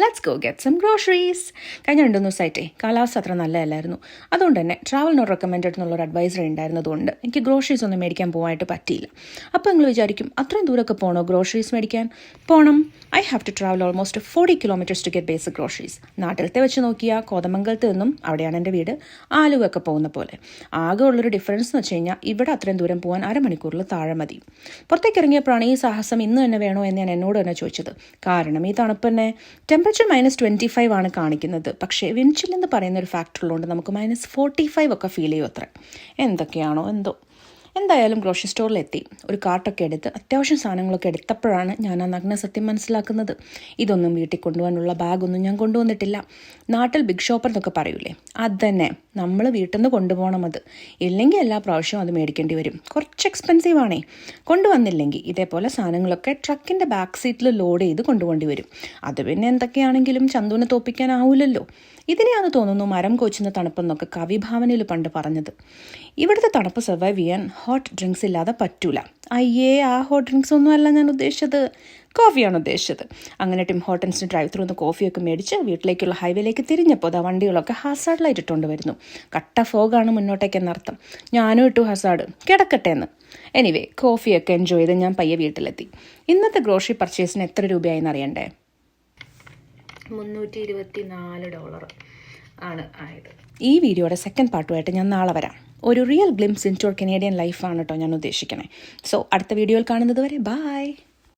Let's go get some groceries. കഴിഞ്ഞ 2 ദിവസമായിട്ടേ കാലാവസ്ഥ അത്ര നല്ലതല്ലായിരുന്നു. അതുകൊണ്ട് തന്നെ ട്രാവൽ നോട്ട് റെക്കമെൻഡഡ് എന്നുള്ളൊരു അഡ്വൈസറി ഉണ്ടായിരുന്നതുകൊണ്ട് എനിക്ക് ഗ്രോസറീസ് ഒന്നും മേടിക്കാൻ പോകാനായിട്ട് പറ്റിയില്ല. അപ്പോൾ നിങ്ങൾ വിചാരിക്കും, അത്രയും ദൂരമൊക്കെ പോകണോ ഗ്രോസറീസ് മേടിക്കാൻ? പോകണം. I have to travel almost 40 kilometres to get basic groceries. നാട്ടിലത്തെ വെച്ച് നോക്കിയാൽ കോതമംഗലത്ത് നിന്നും, അവിടെയാണ് എൻ്റെ വീട്, ആലുവൊക്കെ പോകുന്ന പോലെ. ആകെ ഉള്ളൊരു ഡിഫറൻസ് എന്ന് വെച്ച് കഴിഞ്ഞാൽ ഇവിടെ അത്രയും ദൂരം പോകാൻ അരമണിക്കൂറിൽ താഴെ മതി. പുറത്തേക്ക് ഇറങ്ങിയപ്പോഴാണ് ഈ സാഹസം ഇന്ന് തന്നെ വേണോ എന്ന് ഞാൻ എന്നോട് തന്നെ ചോദിച്ചത്. കാരണം ഈ തണുപ്പ് തന്നെ ടെമ്പറേച്ചർ -25 ആണ് കാണിക്കുന്നത്. പക്ഷേ വിൻഡിൽ എന്ന് പറയുന്ന ഒരു ഫാക്ടർ ഉള്ളതുകൊണ്ട് നമുക്ക് -45 ഒക്കെ ഫീൽ ചെയ്യും അത്ര. എന്തൊക്കെയാണോ എന്തോ. എന്തായാലും ഗ്രോസറി സ്റ്റോറിലെത്തി ഒരു കാർട്ടൊക്കെ എടുത്ത് അത്യാവശ്യം സാധനങ്ങളൊക്കെ എടുത്തപ്പോഴാണ് ഞാൻ ആ നഗ്ന സത്യം മനസ്സിലാക്കുന്നത്. ഇതൊന്നും വീട്ടിൽ കൊണ്ടുപോകാനുള്ള ബാഗൊന്നും ഞാൻ കൊണ്ടുവന്നിട്ടില്ല. നാട്ടിൽ ബിഗ് ഷോപ്പർ എന്നൊക്കെ പറയൂലേ, അത് തന്നെ. നമ്മൾ വീട്ടിൽ നിന്ന് കൊണ്ടുപോകണം. അത് ഇല്ലെങ്കിൽ എല്ലാ പ്രാവശ്യവും അത് മേടിക്കേണ്ടി വരും. കുറച്ച് എക്സ്പെൻസീവ് ആണേ. കൊണ്ടുവന്നില്ലെങ്കിൽ ഇതേപോലെ സാധനങ്ങളൊക്കെ ട്രക്കിൻ്റെ ബാക്ക് സീറ്റിൽ ലോഡ് ചെയ്ത് കൊണ്ടുപോകേണ്ടി വരും. അത് പിന്നെ എന്തൊക്കെയാണെങ്കിലും ചന്തുവിനെ തോപ്പിക്കാനാവില്ലല്ലോ. ഇതിനെയാണ് തോന്നുന്നു മരം കോച്ചുന്ന തണുപ്പെന്നൊക്കെ കവിഭാവനയിൽ പണ്ട് പറഞ്ഞത്. ഇവിടുത്തെ തണുപ്പ് സർവൈവ് ചെയ്യാൻ ഹോട്ട് ഡ്രിങ്ക്സ് ഇല്ലാതെ പറ്റൂല. അയ്യേ, ആ ഹോട്ട് ഡ്രിങ്ക്സ് ഒന്നും അല്ല ഞാൻ ഉദ്ദേശിച്ചത്, കോഫിയാണ് ഉദ്ദേശിച്ചത്. അങ്ങനെ ടിം ഹോട്ടൻസിന് ഡ്രൈവ് ത്രൂ ഒന്ന് കോഫിയൊക്കെ മേടിച്ച് വീട്ടിലേക്കുള്ള ഹൈവേയിലേക്ക് തിരിഞ്ഞപ്പോൾ ആ വണ്ടികളൊക്കെ ഹസാർഡ് ലൈറ്റ് ഇട്ടുകൊണ്ട് വരുന്നു. കട്ട ഫോഗാണ് മുന്നോട്ടേക്ക് എന്നർത്ഥം. ഞാനും ഇട്ടു ഹസാർഡ്, കിടക്കട്ടെ എന്ന്. എനിവേ, കോഫിയൊക്കെ എൻജോയ് ചെയ്ത് ഞാൻ പയ്യെ വീട്ടിലെത്തി. ഇന്നത്തെ ഗ്രോസറി പർച്ചേസിന് എത്ര രൂപയായെന്ന് അറിയണ്ടേ? $324 ആണ് ആയത്. ഈ വീഡിയോയുടെ സെക്കൻഡ് പാർട്ടുമായിട്ട് ഞാൻ നാളെ വരാം. ഒരു real glimpse into Canadian ലൈഫാണ് കേട്ടോ ഞാൻ ഉദ്ദേശിക്കണേ. സോ അടുത്ത വീഡിയോയിൽ കാണുന്നത് വരെ ബൈ.